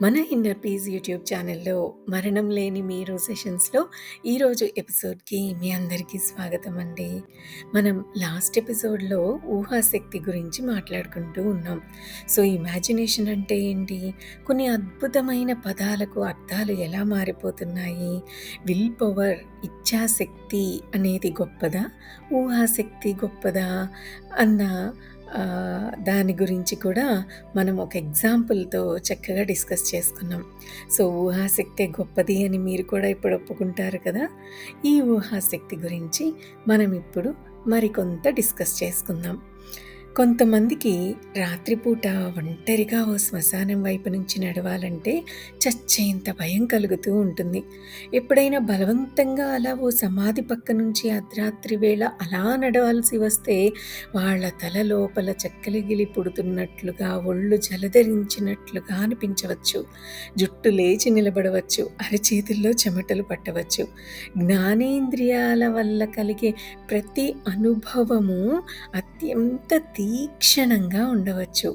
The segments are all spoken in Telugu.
మన ఇన్నర్ పీస్ యూట్యూబ్ ఛానల్లో మరణం లేని మీరు సెషన్స్లో ఈరోజు ఎపిసోడ్కి మీ అందరికీ స్వాగతం అండి. మనం లాస్ట్ ఎపిసోడ్లో ఊహాశక్తి గురించి మాట్లాడుకుంటూ ఉన్నాం. సో ఇమాజినేషన్ అంటే ఏంటి, కొన్ని అద్భుతమైన పదాలకు అర్థాలు ఎలా మారిపోతున్నాయి, విల్ పవర్ ఇచ్ఛాశక్తి అనేది గొప్పదా, ఊహాశక్తి గొప్పదా అన్న దాని గురించి కూడా మనం ఒక ఎగ్జాంపుల్తో చక్కగా డిస్కస్ చేసుకున్నాం. సో ఊహాశక్తే గొప్పది అని మీరు కూడా ఇప్పుడు ఒప్పుకుంటారు కదా. ఈ ఊహాశక్తి గురించి మనం ఇప్పుడు మరికొంత డిస్కస్ చేసుకుందాం. కొంతమందికి రాత్రిపూట ఒంటరిగా ఓ శ్మశానం వైపు నుంచి నడవాలంటే చచ్చేంత భయం కలుగుతూ ఉంటుంది. ఎప్పుడైనా బలవంతంగా అలా ఓ సమాధి పక్క నుంచి అర్ధరాత్రి వేళ అలా నడవాల్సి వస్తే వాళ్ళ తల లోపల చెక్కలిగిలి పుడుతున్నట్లుగా, ఒళ్ళు జలధరించినట్లుగా అనిపించవచ్చు. జుట్టు లేచి నిలబడవచ్చు, అరచేతుల్లో చెమటలు పట్టవచ్చు. జ్ఞానేంద్రియాల వల్ల కలిగే ప్రతి అనుభవము అత్యంత తీక్షణంగా ఉండవచ్చు.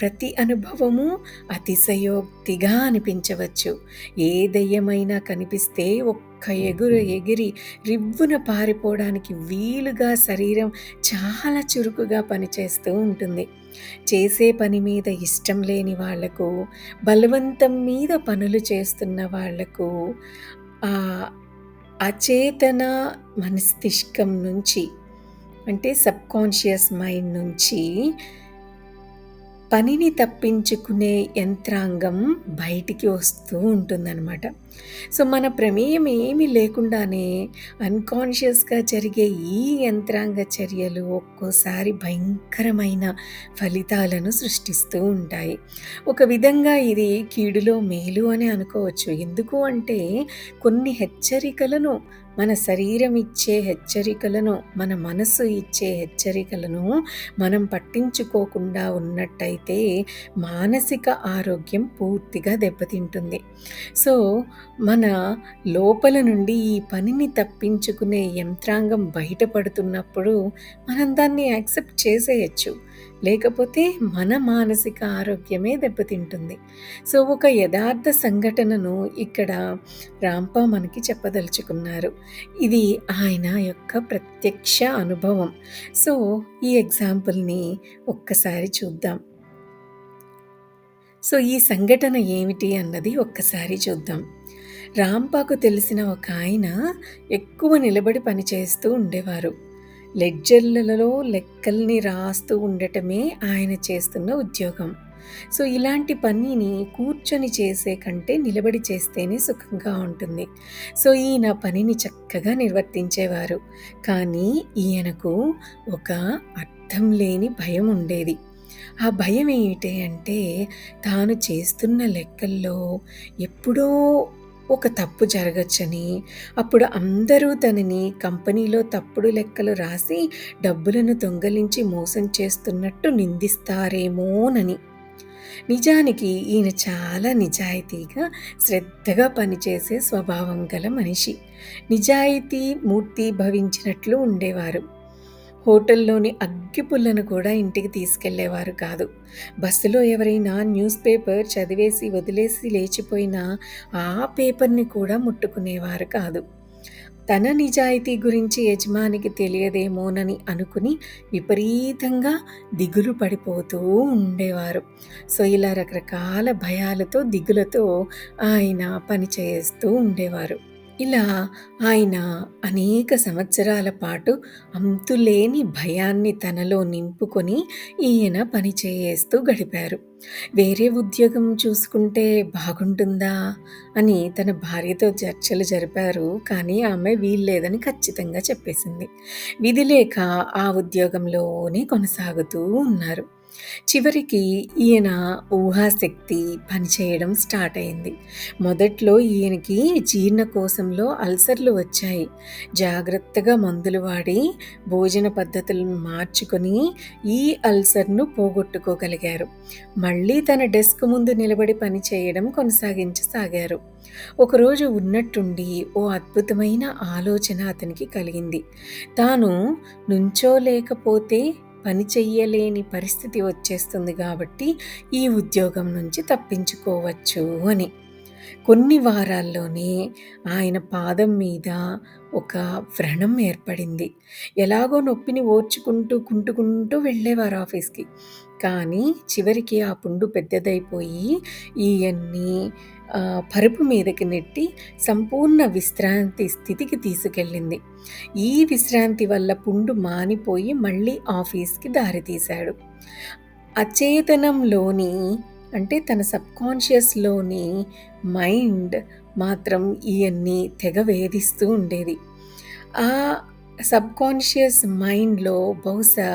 ప్రతి అనుభవము అతిశయోక్తిగా అనిపించవచ్చు. ఏ దెయ్యమైనా కనిపిస్తే ఒక్క ఎగిరి రివ్వున పారిపోవడానికి వీలుగా శరీరం చాలా చురుకుగా పనిచేస్తూ ఉంటుంది. చేసే పని మీద ఇష్టం లేని వాళ్లకు, బలవంతం మీద పనులు చేస్తున్న వాళ్లకు ఆ అచేతన మస్తిష్కం నుంచి, అంటే సబ్కాన్షియస్ మైండ్ నుంచి పనిని తప్పించుకునే యంత్రాంగం బయటికి వస్తూ ఉంటుందన్నమాట. సో మన ప్రమేయం ఏమీ లేకుండానే అన్కాన్షియస్గా జరిగే ఈ యంత్రాంగ చర్యలు ఒక్కోసారి భయంకరమైన ఫలితాలను సృష్టిస్తూ ఉంటాయి. ఒక విధంగా ఇది కీడులో మేలు అని అనుకోవచ్చు. ఎందుకు అంటే కొన్ని హెచ్చరికలను, మన శరీరం ఇచ్చే హెచ్చరికలను, మన మనసు ఇచ్చే హెచ్చరికలను మనం పట్టించుకోకుండా ఉన్నట్టయితే మానసిక ఆరోగ్యం పూర్తిగా దెబ్బతింటుంది. సో మన లోపల నుండి ఈ పనిని తప్పించుకునే యంత్రాంగం బయటపడుతున్నప్పుడు మనం దాన్ని యాక్సెప్ట్ చేసేయచ్చు. లేకపోతే మన మానసిక ఆరోగ్యమే దెబ్బతింటుంది. సో ఒక యథార్థ సంఘటనను ఇక్కడ రాంపా మనకి చెప్పదలుచుకున్నారు. ఇది ఆయన యొక్క ప్రత్యక్ష అనుభవం. సో ఈ ఎగ్జాంపుల్ని ఒక్కసారి చూద్దాం. సో ఈ సంఘటన ఏమిటి అన్నది ఒక్కసారి చూద్దాం. రాంపాకు తెలిసిన ఒక ఆయన ఎక్కువ నిలబడి పనిచేస్తూ ఉండేవారు. లెడ్జర్లలో లెక్కల్ని రాస్తూ ఉండటమే ఆయన చేస్తున్న ఉద్యోగం. సో ఇలాంటి పనిని కూర్చొని చేసే కంటే నిలబడి చేస్తేనే సుఖంగా ఉంటుంది. సో ఈయన పనిని చక్కగా నిర్వర్తించేవారు. కానీ ఈయనకు ఒక అర్థం లేని భయం ఉండేది. ఆ భయం ఏమిటి అంటే, తాను చేస్తున్న లెక్కల్లో ఎప్పుడో ఒక తప్పు జరగచ్చని, అప్పుడు అందరూ తనని కంపెనీలో తప్పుడు లెక్కలు రాసి డబ్బులను దొంగలించి మోసం చేస్తున్నట్టు నిందిస్తారేమోనని. నిజానికి ఈయన చాలా నిజాయితీగా, శ్రద్ధగా పనిచేసే స్వభావం గల మనిషి. నిజాయితీ మూర్తి భవించినట్లు ఉండేవారు. హోటల్లోని అగ్గిపుల్లను కూడా ఇంటికి తీసుకెళ్లేవారు కాదు. బస్సులో ఎవరైనా న్యూస్ పేపర్ చదివేసి వదిలేసి లేచిపోయినా ఆ పేపర్ని కూడా ముట్టుకునేవారు కాదు. తన నిజాయితీ గురించి యజమానికి తెలియదేమోనని అనుకుని విపరీతంగా దిగులు పడిపోతూ ఉండేవారు. సో ఇలా రకరకాల భయాలతో, దిగులతో ఆయన పనిచేస్తూ ఉండేవారు. ఇలా ఆయన అనేక సంవత్సరాల పాటు అంతులేని భయాన్ని తనలో నింపుకొని ఈయన పనిచేస్తూ గడిపారు. వేరే ఉద్యోగం చూసుకుంటే బాగుంటుందా అని తన భార్యతో చర్చలు జరిపారు. కానీ ఆమె వీల్లేదని ఖచ్చితంగా చెప్పేసింది. విధి లేక ఆ ఉద్యోగంలోనే కొనసాగుతూ ఉన్నారు. చివరికి ఈయన ఊహాశక్తి పనిచేయడం స్టార్ట్ అయింది. మొదట్లో ఈయనకి జీర్ణకోశంలో అల్సర్లు వచ్చాయి. జాగ్రత్తగా మందులు వాడి భోజన పద్ధతులను మార్చుకొని ఈ అల్సర్ను పోగొట్టుకోగలిగారు. మళ్ళీ తన డెస్క్ ముందు నిలబడి పనిచేయడం కొనసాగించసాగారు. ఒకరోజు ఉన్నట్టుండి ఓ అద్భుతమైన ఆలోచన అతనికి కలిగింది. తాను నుంచోలేకపోతే పని చెయ్యలేని పరిస్థితి వచ్చేస్తుంది కాబట్టి ఈ ఉద్యోగం నుంచి తప్పించుకోవచ్చు అని. కొన్ని వారాల్లోనే ఆయన పాదం మీద ఒక వ్రణం ఏర్పడింది. ఎలాగో నొప్పిని ఓర్చుకుంటూ, కుంటుకుంటూ వెళ్ళేవారు ఆఫీస్‌కి. కానీ చివరికి ఆ పుండు పెద్దదైపోయి ఈయన్ని పరుపు మీదకి నెట్టి సంపూర్ణ విశ్రాంతి స్థితికి తీసుకెళ్ళింది. ఈ విశ్రాంతి వల్ల పుండు మానిపోయి మళ్ళీ ఆఫీస్‌కి దారితీశాడు. అచేతనంలోని అంటే తన సబ్‌కాన్షియస్‌లోని మైండ్ మాత్రం ఈయన్ని తెగ వేధిస్తూ ఉండేది. ఆ సబ్‌కాన్షియస్ మైండ్‌లో బహుశా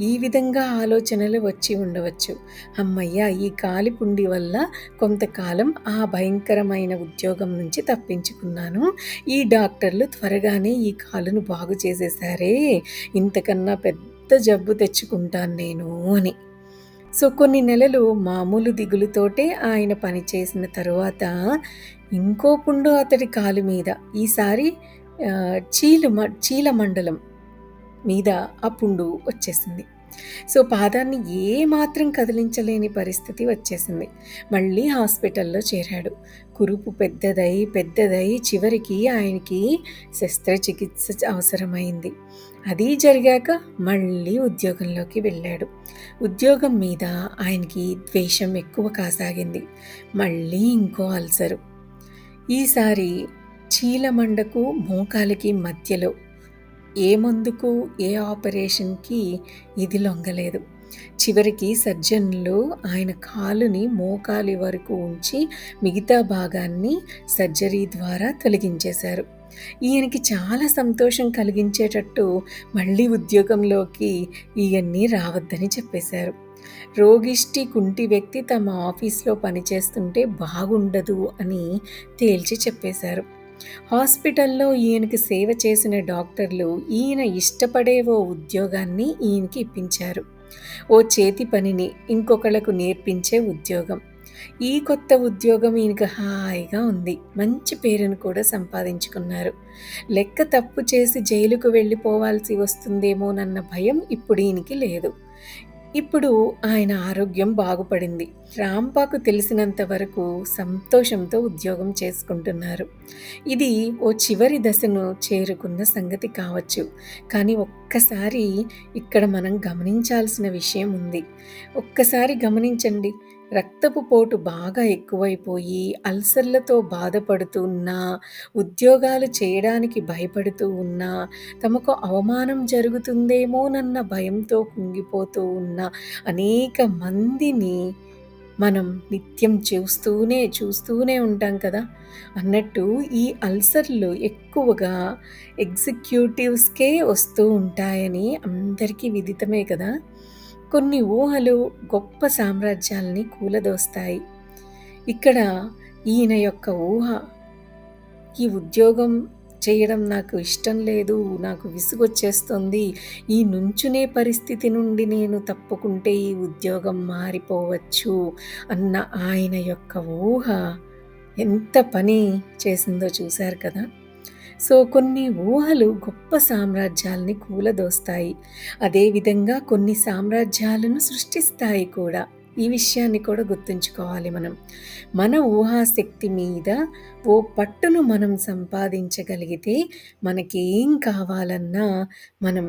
ఈ విధంగా ఆలోచనలు వచ్చి ఉండవచ్చు. హమ్మయ్య! ఈ కాలిపుండి వల్ల కొంతకాలం ఆ భయంకరమైన ఉద్యోగం నుంచి తప్పించుకున్నాను. ఈ డాక్టర్లు త్వరగానే ఈ కాలును బాగు చేసేసారే! ఇంతకన్నా పెద్ద జబ్బు తెచ్చుకుంటాను నేను అని. సో, కొన్ని నెలలు మామూలు దిగులుతోటే ఆయన పని చేసిన తరువాత ఇంకో పుండు అతడి కాలు మీద ఈసారి చీలమండలం మీద ఆ పుండు వచ్చేసింది. సో, పాదాన్ని ఏమాత్రం కదిలించలేని పరిస్థితి వచ్చేసింది. మళ్ళీ హాస్పిటల్‌లో చేరాడు. కురుపు పెద్దదై చివరికి ఆయనకి శస్త్రచికిత్స అవసరమైంది. అది జరిగాక మళ్ళీ ఉద్యోగంలోకి వెళ్ళాడు. ఉద్యోగం మీద ఆయనకి ద్వేషం ఎక్కువ కాసాగింది. మళ్ళీ ఇంకో అల్సరు. ఈసారి చీలమండకు, మోకాలికి మధ్యలో ఏ మందుకు, ఏ ఆపరేషన్‌కి ఇది లొంగలేదు. చివరికి సర్జన్లు ఆయన కాలుని మోకాలి వరకు ఉంచి మిగతా భాగాన్ని సర్జరీ ద్వారా తొలగించేశారు. ఈయనకి చాలా సంతోషం కలిగించేటట్టు మళ్ళీ ఉద్యోగంలోకి ఈయన్ని రావద్దని చెప్పేశారు. రోగిష్టి, కుంటి వ్యక్తి తమ ఆఫీస్‌లో పనిచేస్తుంటే బాగుండదు అని తేల్చి చెప్పేశారు. హాస్పిటల్‌లో ఈయనకి సేవ చేసిన డాక్టర్లు ఈయన ఇష్టపడే ఓ ఉద్యోగాన్ని ఈయనకి ఇప్పించారు. ఓ చేతి పనిని ఇంకొకళ్ళకు నేర్పించే ఉద్యోగం. ఈ కొత్త ఉద్యోగం ఈయనకు హాయిగా ఉంది. మంచి పేరును కూడా సంపాదించుకున్నారు. లెక్క తప్పు చేసి జైలుకు వెళ్ళిపోవాల్సి వస్తుందేమోనన్న భయం ఇప్పుడు ఈయనకి లేదు. ఇప్పుడు ఆయన ఆరోగ్యం బాగుపడింది. రాంపాకు తెలిసినంత వరకు సంతోషంతో ఉద్యోగం చేసుకుంటున్నారు. ఇది ఓ చివరి దశను చేరుకున్న సంగతి కావచ్చు. కానీ ఒక్కసారి ఇక్కడ మనం గమనించాల్సిన విషయం ఉంది. ఒక్కసారి గమనించండి. రక్తపు పోటు బాగా ఎక్కువైపోయి అల్సర్లతో బాధపడుతూ ఉన్నా, ఉద్యోగాలు చేయడానికి భయపడుతూ ఉన్నా, తమకు అవమానం జరుగుతుందేమోనన్న భయంతో కుంగిపోతూ ఉన్న అనేక మందిని మనం నిత్యం చూస్తూనే ఉంటాం కదా! అన్నట్టు ఈ అల్సర్లు ఎక్కువగా ఎగ్జిక్యూటివ్స్‌కే వస్తూ ఉంటాయని అందరికీ విదితమే కదా! కొన్ని ఊహలు గొప్ప సామ్రాజ్యాల్ని కూలదోస్తాయి. ఇక్కడ ఈయన యొక్క ఊహ, ఈ ఉద్యోగం చేయడం నాకు ఇష్టం లేదు, నాకు విసుగొచ్చేస్తుంది, ఈ నుంచునే పరిస్థితి నుండి నేను తప్పుకుంటే ఈ ఉద్యోగం మారిపోవచ్చు అన్న ఆయన యొక్క ఊహ ఎంత పని చేసిందో చూశారు కదా! సో, కొన్ని ఊహలు గొప్ప సామ్రాజ్యాల్ని కూలదోస్తాయి. అదేవిధంగా కొన్ని సామ్రాజ్యాలను సృష్టిస్తాయి కూడా. ఈ విషయాన్ని కూడా గుర్తుంచుకోవాలి మనం. మన ఊహాశక్తి మీద ఓ పట్టును మనం సంపాదించగలిగితే మనకేం కావాలన్నా మనం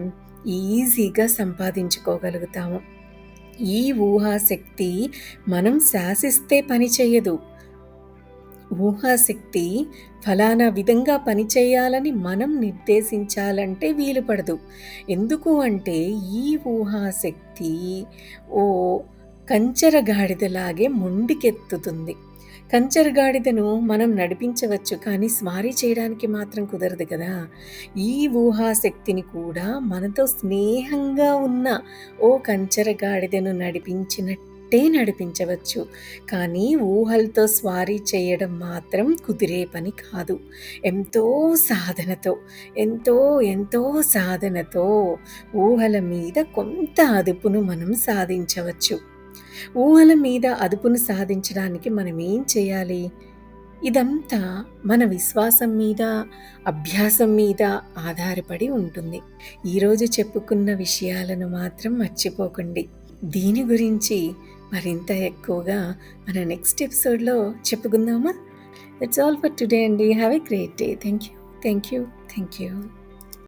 ఈజీగా సంపాదించుకోగలుగుతాము. ఈ ఊహాశక్తి మనం శాసిస్తే పని చెయ్యదు. ఊహాశక్తి ఫలానా విధంగా పనిచేయాలని మనం నిర్దేశించాలంటే వీలు పడదు. ఎందుకు అంటే ఈ ఊహాశక్తి ఓ కంచర గాడిదలాగే మొండికెత్తుతుంది. కంచర గాడిదను మనం నడిపించవచ్చు, కానీ స్వారీ చేయడానికి మాత్రం కుదరదు కదా! ఈ ఊహాశక్తిని కూడా మనతో స్నేహంగా ఉన్న ఓ కంచర గాడిదను నడిపించవచ్చు. కానీ ఊహలతో స్వారీ చేయడం మాత్రం కుదిరే పని కాదు. ఎంతో సాధనతో, ఎంతో ఎంతో సాధనతో ఊహల మీద కొంత అదుపును మనం సాధించవచ్చు. ఊహల మీద అదుపును సాధించడానికి మనం ఏం చేయాలి? ఇదంతా మన విశ్వాసం మీద, అభ్యాసం మీద ఆధారపడి ఉంటుంది. ఈరోజు చెప్పుకున్న విషయాలను మాత్రం మర్చిపోకండి. దీని గురించి మరింత ఎక్కువగా మన నెక్స్ట్ ఎపిసోడ్‌లో చెప్పుకుందామా? దట్స్ ఆల్ ఫర్ టుడే అండి. Have a great day. Thank you. Thank you. Thank you.